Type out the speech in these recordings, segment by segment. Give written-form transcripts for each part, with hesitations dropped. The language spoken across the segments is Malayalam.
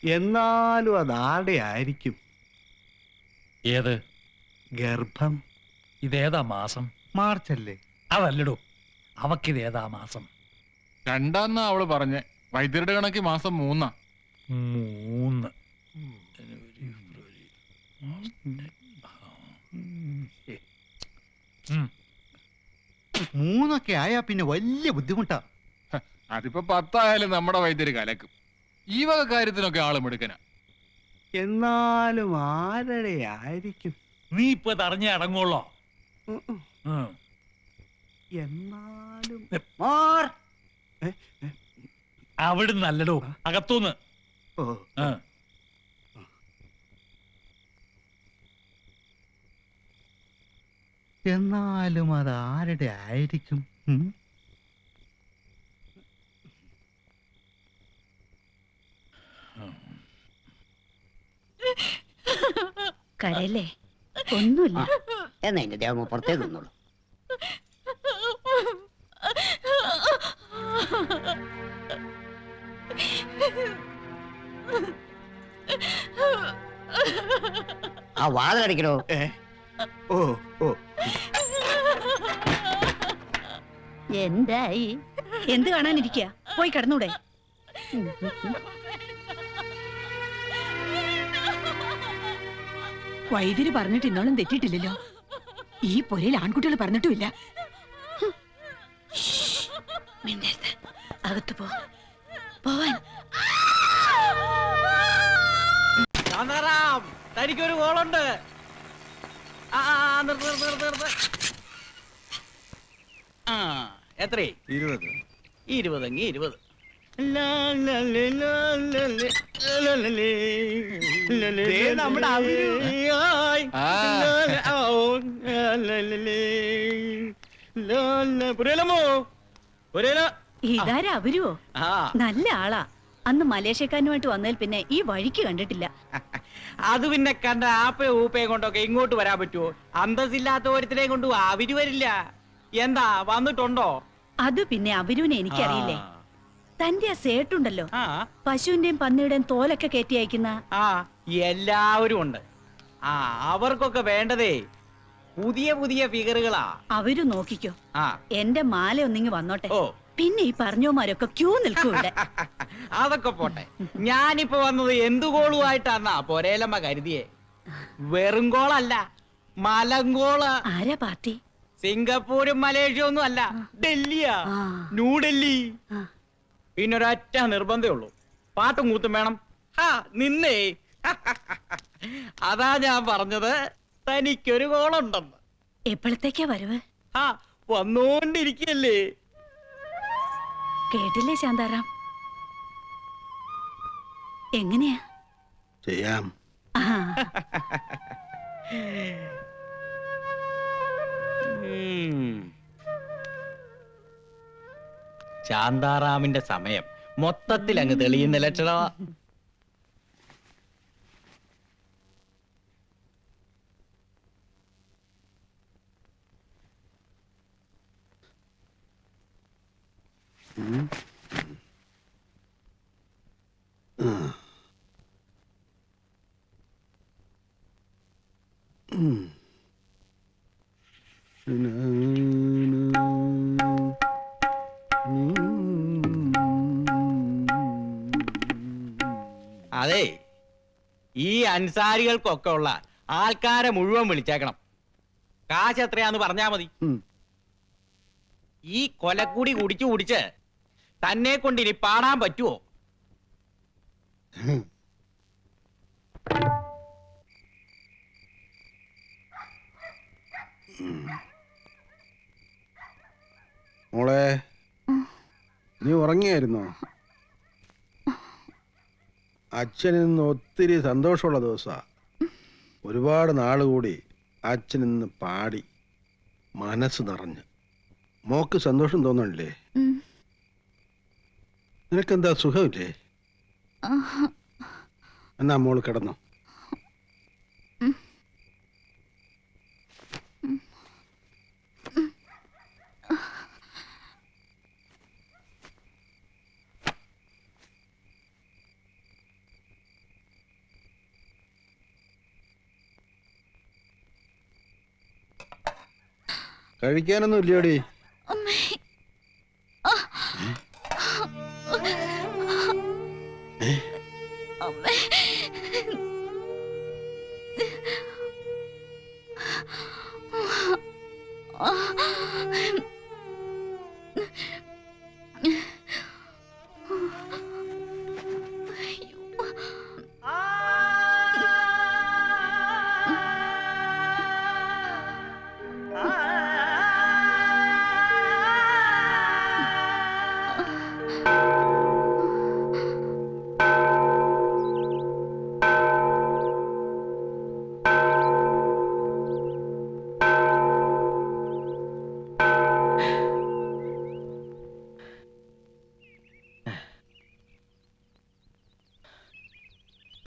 എന്നാലും അതാടെ ആയിരിക്കും. ഏത് ഗർഭം? ഇതേതാ മാസം? മാർച്ചല്ലേ? അതല്ലടോ, അവക്കിതേതാ മാസം? രണ്ടാന്നാ അവള് പറഞ്ഞേ. വൈദ്യരുടെ കണക്ക് മാസം 3. 3. മൂന്നൊക്കെ ആയാ പിന്നെ വലിയ ബുദ്ധിമുട്ടാ. അതിപ്പോ 10 ആയാലും നമ്മുടെ വൈദ്യര് കലക്കും. ഈ വക കാര്യത്തിനൊക്കെ ആള് മിടുക്കനാ. എന്നാലും ആരുടെ ആയിരിക്കും? നീ ഇപ്പൊ തറഞ്ഞേ അടങ്ങുള്ളോ? എന്നാലും അവിടുന്ന് നല്ലടോ, അകത്തൂന്ന്. ഓ, എന്നാലും അതാരുടെ ആയിരിക്കും? കരയല്ലേ? ഒന്നുമില്ല. എന്നാ എന്റെ ദേവമ്മ പുറത്തേക്ക് നിന്നോളൂ. ആ വാതിലടിക്കണോ? ഓ ഓ, എന്തായി? എന്ത് കാണാനിരിക്കുക? പോയി കിടന്നൂടെ? വൈദ്യര് പറഞ്ഞിട്ട് ഇന്നോളം തെറ്റിട്ടില്ലല്ലോ. ഈ പൊരയിൽ ആൺകുട്ടികൾ പറഞ്ഞിട്ടുമില്ല. അകത്ത് പോവാൻ. തനിക്കൊരു കോളുണ്ട്. എത്രേ? 20. 20. നമ്മുടെ ഇതാരാ അവരുവോ? നല്ല ആളാ. അന്ന് മലേഷ്യക്കാരനുമായിട്ട് വന്നതിൽ പിന്നെ ഈ വഴിക്ക് കണ്ടിട്ടില്ല. അത് പിന്നെ കണ്ട ആപ്പയും ഊപ്പയും കൊണ്ടൊക്കെ ഇങ്ങോട്ട് വരാൻ പറ്റുമോ? അന്തസ്സില്ലാത്ത ഓരോരുത്തരെയും കൊണ്ട് അവര് വരില്ല. എന്താ വന്നിട്ടുണ്ടോ? അത് പിന്നെ അവരുവിനെ എനിക്കറിയില്ലേ. തന്റെ ആ സേട്ടുണ്ടല്ലോ, പശുവിന്റെയും പന്നിയുടെയും തോലൊക്കെ കയറ്റി അയക്കുന്ന. എല്ലാവരും ഉണ്ട്. അവർക്കൊക്കെ വേണ്ടതേ പുതിയ പുതിയ ഫിഗറുകളാ. അവര് നോക്കിക്കോ. എന്റെ മാല ഒന്നിങ്ങി വന്നോട്ടെ. പിന്നെ ഈ പറഞ്ഞോമാരൊക്കെ ക്യൂ നിൽക്കൂടെ. അതൊക്കെ പോട്ടെ. ഞാനിപ്പോ വന്നത് എന്തു കോളുമായിട്ടാന്നാ പൊരേലമ്മ കരുതിയേ. വെറും കോളല്ല, മലങ്കോള്. ആരാ പാർട്ടി? സിംഗപ്പൂരും മലേഷ്യ ഒന്നും അല്ല, ഡൽഹിയാ, ന്യൂഡൽഹി. പിന്നൊരൊറ്റ നിർബന്ധമേ ഉള്ളൂ, പാട്ടും കൂത്തും വേണം. നിന്നേ അതാ ഞാൻ പറഞ്ഞത് തനിക്കൊരു കോളുണ്ടെന്ന്. എപ്പോഴത്തേക്കാ വരവ്? വന്നോണ്ടിരിക്കല്ലേ. കേട്ടില്ലേ ശാന്താറാം? എങ്ങനെയാ ചെയ്യാം? ശാന്താറാമിന്റെ സമയം മൊത്തത്തിൽ അങ്ങ് തെളിയുന്ന ലക്ഷണമാ. അതെ, ഈ അൻസാരികൾക്കൊക്കെ ഉള്ള ആൾക്കാരെ മുഴുവൻ വിളിച്ചേക്കണം. കാശ് എത്രയാന്ന് പറഞ്ഞാ മതി. ഈ കൊലക്കൂടി കുടിച്ച് തന്നെ കൊണ്ട് ഇനി പാടാൻ പറ്റുമോ? മോളെ, നീ ഉറങ്ങിയായിരുന്നോ? അച്ഛൻ ഇന്ന് ഒത്തിരി സന്തോഷമുള്ള ദിവസമാണ്. ഒരുപാട് നാളുകൂടി അച്ഛൻ ഇന്ന് പാടി മനസ്സ് നിറഞ്ഞ്. മോക്ക് സന്തോഷം തോന്നണില്ലേ? നിനക്കെന്താ സുഖമില്ലേ? എന്നാ മോള് കിടന്നോ. കഴിക്കാനൊന്നും ഇല്ലയോടി?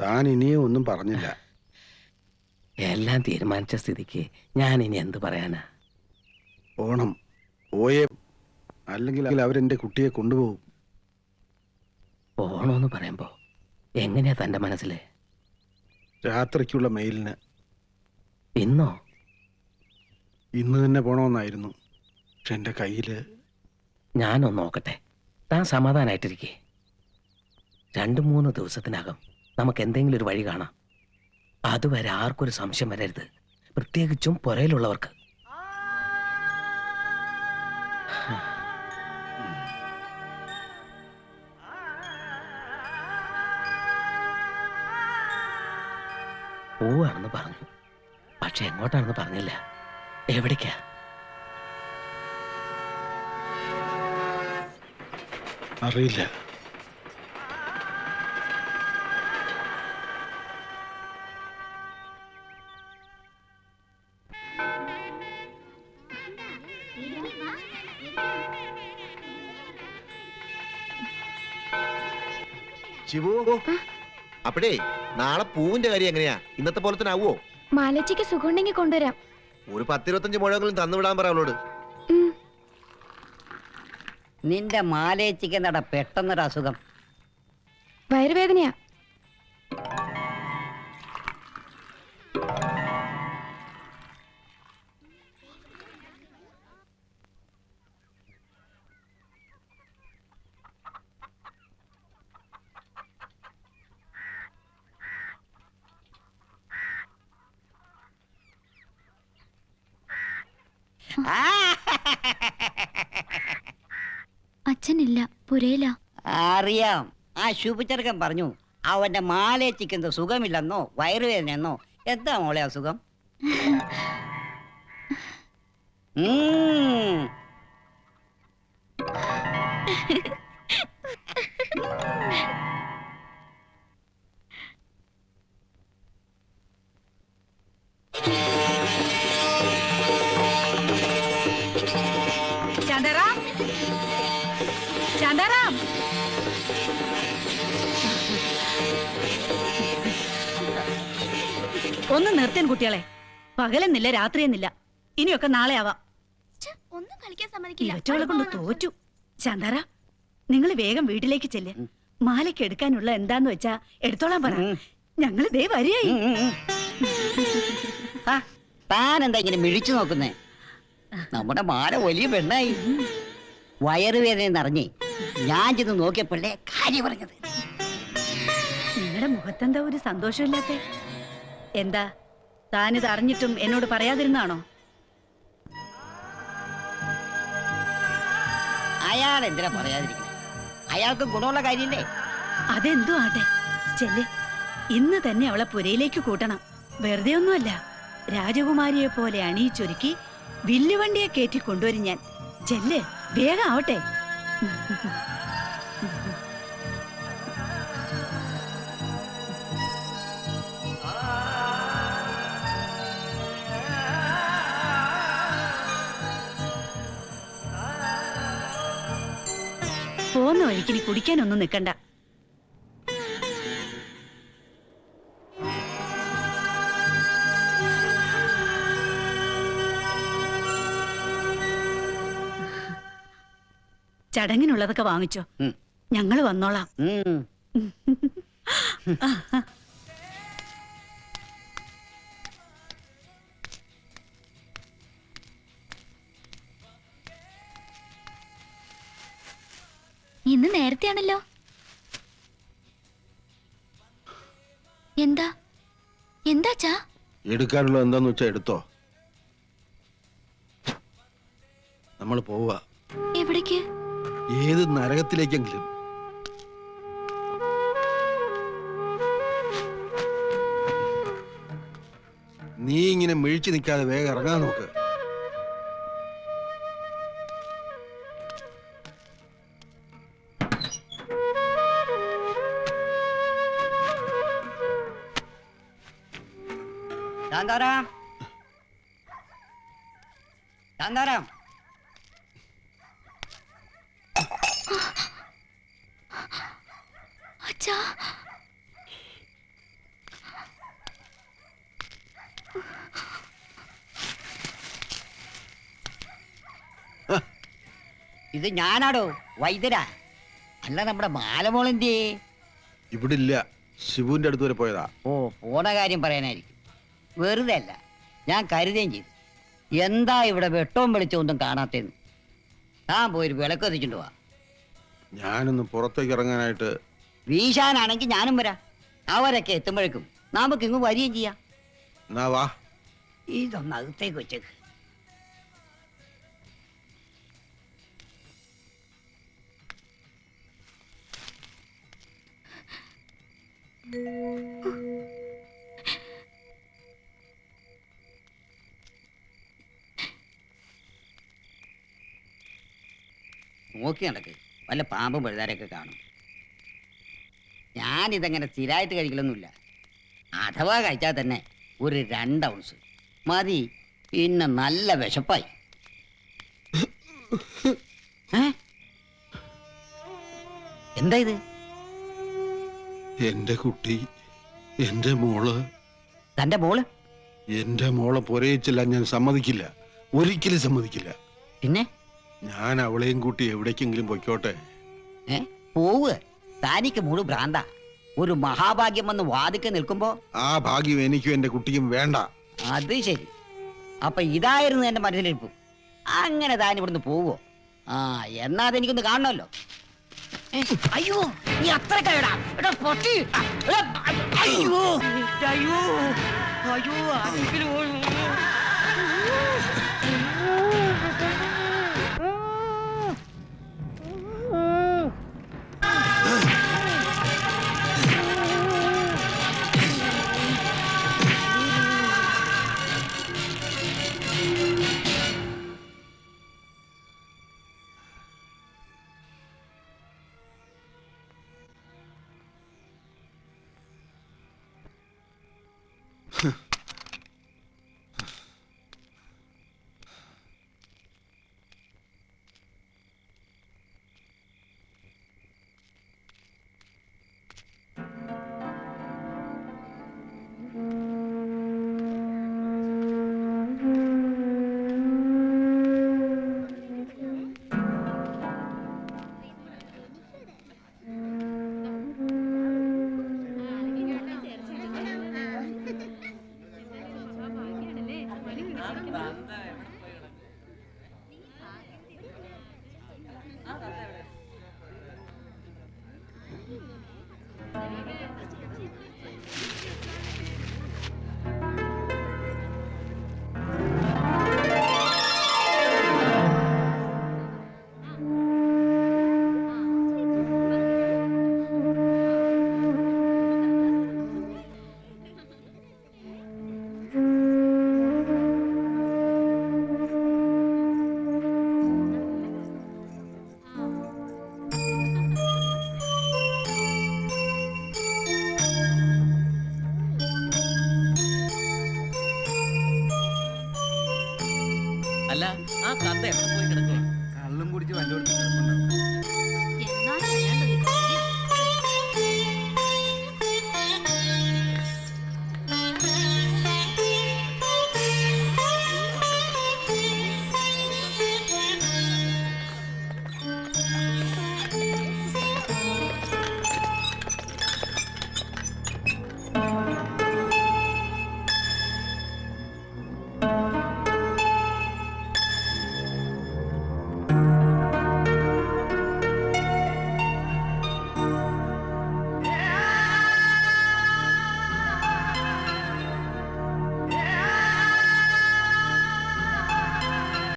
താൻ ഇനിയും ഒന്നും പറഞ്ഞില്ല. എല്ലാം തീരുമാനിച്ച സ്ഥിതിക്ക് ഞാൻ ഇനി എന്ത് പറയാനാ? പോണം, പോയേ, അല്ലെങ്കിൽ അവരെന്റെ കുട്ടിയെ കൊണ്ടുപോകും. പോണോന്ന് പറയുമ്പോ എങ്ങനെയാ തന്റെ മനസ്സില്? രാത്രിക്കുള്ള മെയിലിന് ഇന്നോ? ഇന്ന് തന്നെ പോണമെന്നായിരുന്നു. പക്ഷെ എന്റെ കയ്യില്. ഞാനൊന്ന് നോക്കട്ടെ, താൻ സമാധാനായിട്ടിരിക്കേ. 2-3 ദിവസത്തിനകം നമുക്ക് എന്തെങ്കിലും ഒരു വഴി കാണാം. അതുവരെ ആർക്കൊരു സംശയം വരരുത്, പ്രത്യേകിച്ചും പുറയിലുള്ളവർക്ക്. പോവാണെന്ന് പറഞ്ഞു, പക്ഷെ എങ്ങോട്ടാണെന്ന് പറഞ്ഞില്ല. എവിടേക്കാ? അറിയില്ല. ശിവു, അപ്പഴേ നാളെ പൂവിന്റെ കാര്യം എങ്ങനെയാ? ഇന്നത്തെ പോലെ തന്നെ ആവുമോ? മാലച്ചിക്ക് സുഖമുണ്ടെങ്കിൽ കൊണ്ടുവരാം. ഒരു 10-25 മുഴങ്ങളും തന്നുവിടാൻ പറ അവളോട്. നിന്റെ മാലേച്ചിക്ക് എന്താടാ പെട്ടെന്നൊരു അസുഖം? വയറുവേദനയാ. അച്ഛനില്ല, പുരയില. അറിയാം. ആ ശുഭചെറുക്കൻ പറഞ്ഞു അവന്റെ മാലേച്ചിക്ക് എന്തോ സുഖമില്ലെന്നോ വയറുവേദനയെന്നോ. എന്താ മോളെ അസുഖം? ശാന്താറാം, ശാന്താറാം, ഒന്ന് നിർത്തേൻ കുട്ടികളെ. പകലെന്നില്ല രാത്രിയെന്നില്ല, ഇനിയൊക്കെ നാളെ ആവാം. ഒന്നും കളിക്കാൻ സമ്മതിക്കില്ല. ഇവറ്റകളെ കൊണ്ട് തോറ്റു. ശാന്താറ, നിങ്ങൾ വേഗം വീട്ടിലേക്ക് ചെല്ല്. മാലയ്ക്ക് എടുക്കാനുള്ള എന്താന്ന് വെച്ചാ എടുത്തോളാൻ പറ. ഞങ്ങള് ദേ വരികയായി. താൻ എന്താ ഇങ്ങനെ മിഴിച്ചു നോക്കുന്നേ? നമ്മുടെ മാല വലിയ പെണ്ണായി. വയറുവേദന അറിഞ്ഞേ ഞാൻ ചെന്ന് നോക്കിയപ്പോഴേ കാര്യം പറഞ്ഞത്. നിങ്ങളുടെ മുഖത്തെന്താ ഒരു സന്തോഷമില്ലാത്ത? എന്താ താനിത് അറിഞ്ഞിട്ടും എന്നോട് പറയാതിരുന്നാണോ? അയാൾ എന്തിനാ പറയാതിരിക്കുന്നത്? അയാൾക്ക് ഗുണമുള്ള കാര്യമില്ലേ? അതെന്തോ ആട്ടെ, ചെല്ല്. ഇന്ന് തന്നെ അവളെ പുരയിലേക്ക് കൂട്ടണം. വെറുതെ ഒന്നുമല്ല, രാജകുമാരിയെ പോലെ അണിയിച്ചൊരുക്കി വില്ലുവണ്ടിയെ കയറ്റി കൊണ്ടുവരും ഞാൻ. ചെല്ല്, വേഗം ആവട്ടെ. പോന്ന വഴിക്കിനി കുടിക്കാനൊന്നും നിൽക്കണ്ട. ചടങ്ങിനുള്ളതൊക്കെ വാങ്ങിച്ചോ, ഞങ്ങള് വന്നോളാം. പോലെയാണല്ലോ. എന്താ എന്താച്ചാ? എടുക്കാനുള്ളത് എന്താന്ന് വെച്ചാ എടുത്തോ. നമ്മൾ പോവുക. എവിടേക്ക്? ഏത് നരകത്തിലേക്കെങ്കിലും. നീ ഇങ്ങനെ മിഴിച്ചു നിൽക്കാതെ വേഗം ഇറങ്ങാൻ നോക്ക്. ശാന്താറാം, ശാന്താറാം. അച്ഛാ, ഇത് ഞാനാടോ, വൈദ്യരാ. അല്ല, നമ്മുടെ ബാലമോളന്റെ ഇവിടെ ഇല്ല, ശിവുവിന്റെ അടുത്ത് വരെ പോയതാ. ഓ, പോണ കാര്യം പറയാനായിരിക്കും. വെറുതെ അല്ല, ഞാൻ കരുതുകയും ചെയ്തു. എന്താ ഇവിടെ വെട്ടവും വെളിച്ചമൊന്നും കാണാത്തേന്ന്. താൻ പോയൊരു വിളക്ക് എത്തിച്ചിട്ട് പോവാ. ഞാനൊന്ന് പുറത്തേക്ക് ഇറങ്ങാനായിട്ട്. വീശാനാണെങ്കിൽ ഞാനും വരാം. അവരൊക്കെ എത്തുമ്പോഴേക്കും നമുക്ക് ഇങ്ങ് വരികയും ചെയ്യാം. എന്നാ വാ. ഇതൊന്ന് അകത്തേക്ക് വെച്ചേക്ക്. നോക്കി നടക്ക്, വല്ല പാമ്പും പഴുതാരൊക്കെ കാണും. ഞാനിതങ്ങനെ സ്ഥിരമായിട്ട് കഴിക്കലൊന്നുമില്ല. അഥവാ കഴിച്ചാൽ തന്നെ ഒരു 2 ഔൺസ് മതി. പിന്നെ നല്ല വിശപ്പായി. എന്താ ഇത്? എന്റെ കുട്ടി, എന്റെ മോള്. തന്റെ മോള്? എന്റെ മോളെ പുരയിച്ചില്ല, ഞാൻ സമ്മതിക്കില്ല, ഒരിക്കലും സമ്മതിക്കില്ല. പിന്നെ ഞാൻ അവളെയും കൂട്ടി എവിടേക്കെങ്കിലും പൊയ്ക്കോട്ടെ. പോവുക. താനിക്ക് മൂട് ഭ്രാന്ത. ഒരു മഹാഭാഗ്യം വന്ന് വാതിക്കെ നിൽക്കുമ്പോ ആ ഭാഗ്യം എനിക്കും എന്റെ കുട്ടിക്കും വേണ്ട. അത് ശരി. അപ്പൊ ഇതായിരുന്നു എന്റെ മനസ്സിലിരിപ്പ്. അങ്ങനെ താൻ ഇവിടുന്ന് പോവോ? ആ, എന്നാ അതെനിക്കൊന്ന് കാണണമല്ലോ. അയ്യോ, നീ അത്ര കഴിയടാ. അയ്യോ അയ്യോ അയ്യോ, അല്ല, ആ കഥ എവിടെ പോയി കിടക്കുക? കള്ളും കുടിച്ച് വല്ലോടും